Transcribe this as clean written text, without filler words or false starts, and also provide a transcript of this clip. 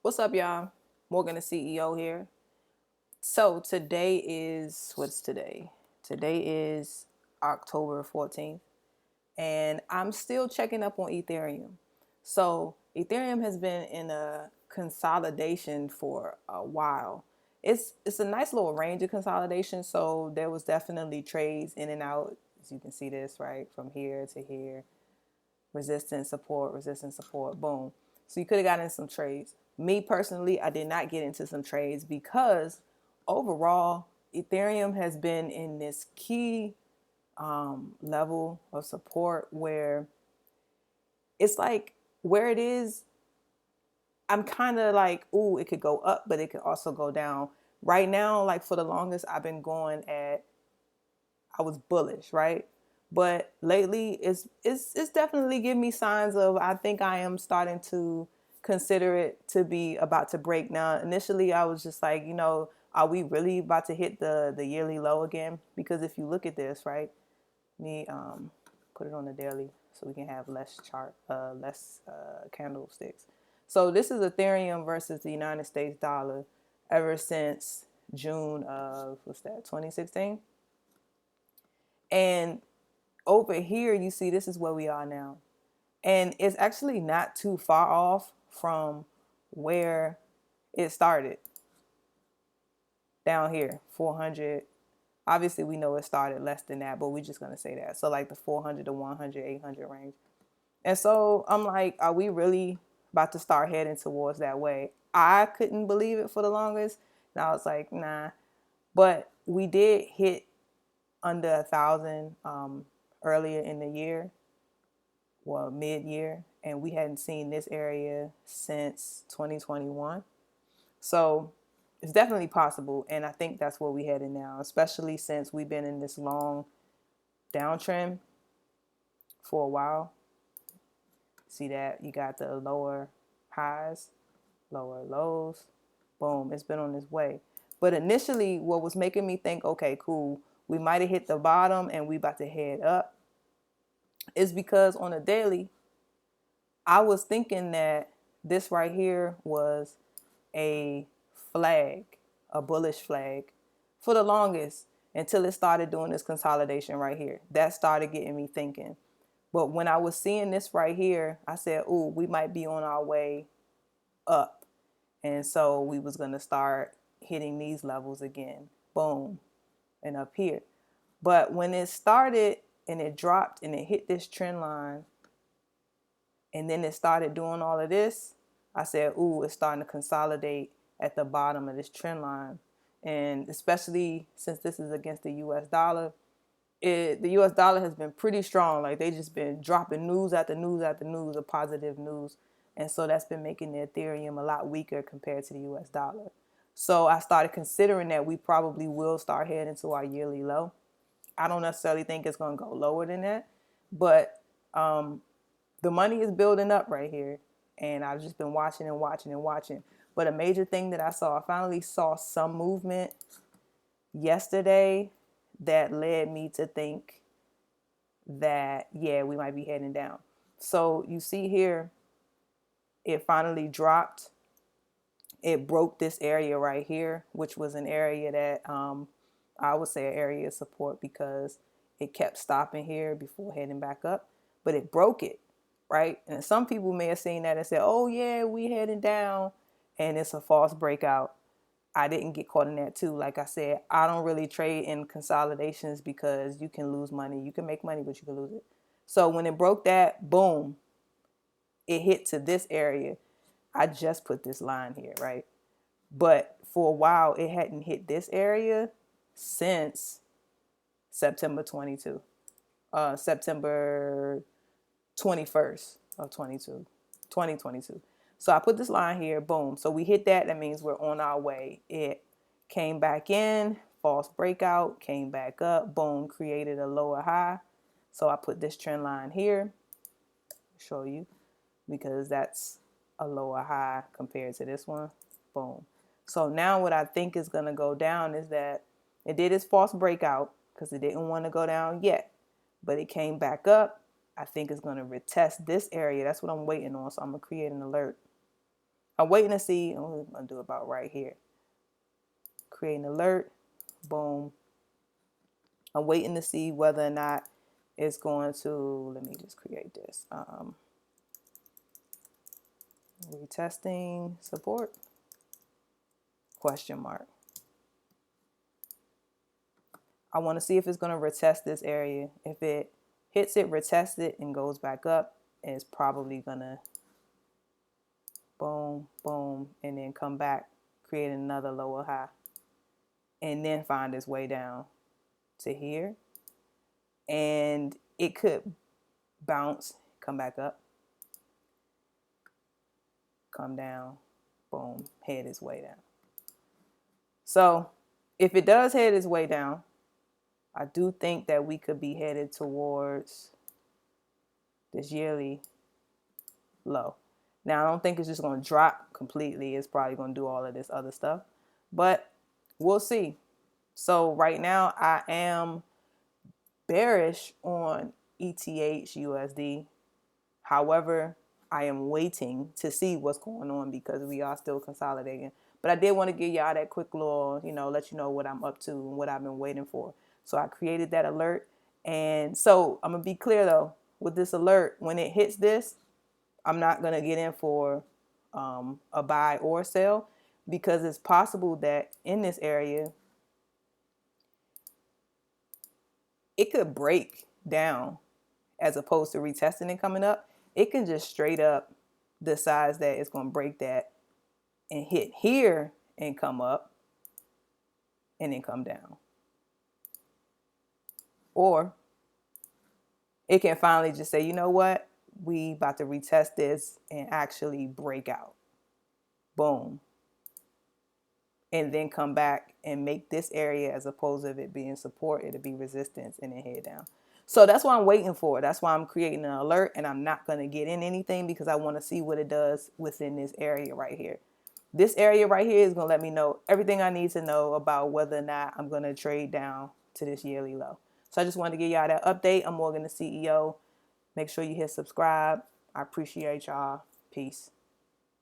What's up, y'all? Morgan, the CEO here. So today is what's today? Today is October 14th, and I'm still checking up on Ethereum. So Ethereum has been in a consolidation for a while. It's a nice little range of consolidation. So there was definitely trades in and out. As you can see this right from here to here, resistance, support, boom. So you could have gotten some trades. Me personally, I did not get into some trades because overall, Ethereum has been in this key level of support where it's like where it is, I'm kind of like, ooh, it could go up, but it could also go down. Right now, like for the longest, I've been going at I was bullish, right? But lately, it's definitely giving me signs of I think I am starting to consider it to be about to break. Now, initially, I was just like, are we really about to hit the yearly low again? Because if you look at this, right, me put it on the daily so we can have less candlesticks. So this is Ethereum versus the United States dollar ever since June of what's that 2016. And over here, you see this is where we are now. And it's actually not too far off from where it started down here, 400. Obviously, we know it started less than that, but we're just going to say that. So, like the 400 to 100, 800 range. And so I'm like, are we really about to start heading towards that way? I couldn't believe it for the longest. And I was like, nah. But we did hit under 1,000 earlier in the year, well, mid-year, and we hadn't seen this area since 2021. So it's definitely possible, and I think that's where we headed now, especially since we've been in this long downtrend for a while. See that? You got the lower highs, lower lows. Boom, it's been on this way. But initially, what was making me think, okay, cool, we might have hit the bottom and we about to head up, is because on a daily, I was thinking that this right here was a flag, a bullish flag, for the longest until it started doing this consolidation right here. That started getting me thinking. But when I was seeing this right here, I said, ooh, we might be on our way up. And so we was going to start hitting these levels again. Boom. And up here. But when it started and it dropped and it hit this trend line, and then it started doing all of this, I said, ooh, it's starting to consolidate at the bottom of this trend line. And especially since this is against the US dollar, the US dollar has been pretty strong. Like they just been dropping news after news after news of positive news. And so that's been making the Ethereum a lot weaker compared to the US dollar. So I started considering that we probably will start heading to our yearly low. I don't necessarily think it's going to go lower than that, but the money is building up right here. And I've just been watching and watching and watching. But a major thing that I finally saw some movement yesterday that led me to think that, yeah, we might be heading down. So you see here, it finally dropped. It broke this area right here, which was an area that I would say an area of support because it kept stopping here before heading back up. But it broke it, right? And some people may have seen that and said, oh, yeah, we heading down. And it's a false breakout. I didn't get caught in that too. Like I said, I don't really trade in consolidations because you can lose money. You can make money, but you can lose it. So when it broke that, boom, it hit to this area. I just put this line here, right? But for a while, it hadn't hit this area since September 22, September 21st of 2022. So I put this line here, boom. So we hit that. That means we're on our way. It came back in, false breakout, came back up, boom, created a lower high. So I put this trend line here, show you, because that's a lower high compared to this one. Boom. So now what I think is going to go down is that it did its false breakout because it didn't want to go down yet, but it came back up. I think it's going to retest this area. That's what I'm waiting on. So I'm going to create an alert. I'm waiting to see. I'm going to do about right here. Create an alert. Boom. I'm waiting to see whether or not it's going to, let me just create this. Retesting support, question mark. I want to see if it's going to retest this area. If it hits it, retest it, and goes back up, it's probably going to boom, boom, and then come back, create another lower high, and then find its way down to here. And it could bounce, come back up, come down, boom, head its way down. So if it does head its way down, I do think that we could be headed towards this yearly low. Now, I don't think it's just going to drop completely. It's probably going to do all of this other stuff, but we'll see. So right now I am bearish on ETH USD. However, I am waiting to see what's going on because we are still consolidating. But I did want to give y'all that quick little, let you know what I'm up to and what I've been waiting for. So I created that alert. And so I'm going to be clear though, with this alert, when it hits this, I'm not going to get in for a buy or sell because it's possible that in this area, it could break down as opposed to retesting and coming up. It can just straight up decide that it's going to break that and hit here and come up and then come down. Or it can finally just say, you know what? We about to retest this and actually break out. Boom. And then come back and make this area, as opposed to it being support, it'll be resistance and then head down. So that's what I'm waiting for. That's why I'm creating an alert, and I'm not going to get in anything because I want to see what it does within this area right here. This area right here is going to let me know everything I need to know about whether or not I'm going to trade down to this yearly low. So I just wanted to give y'all that update. I'm Morgan, the CEO. Make sure you hit subscribe. I appreciate y'all. Peace.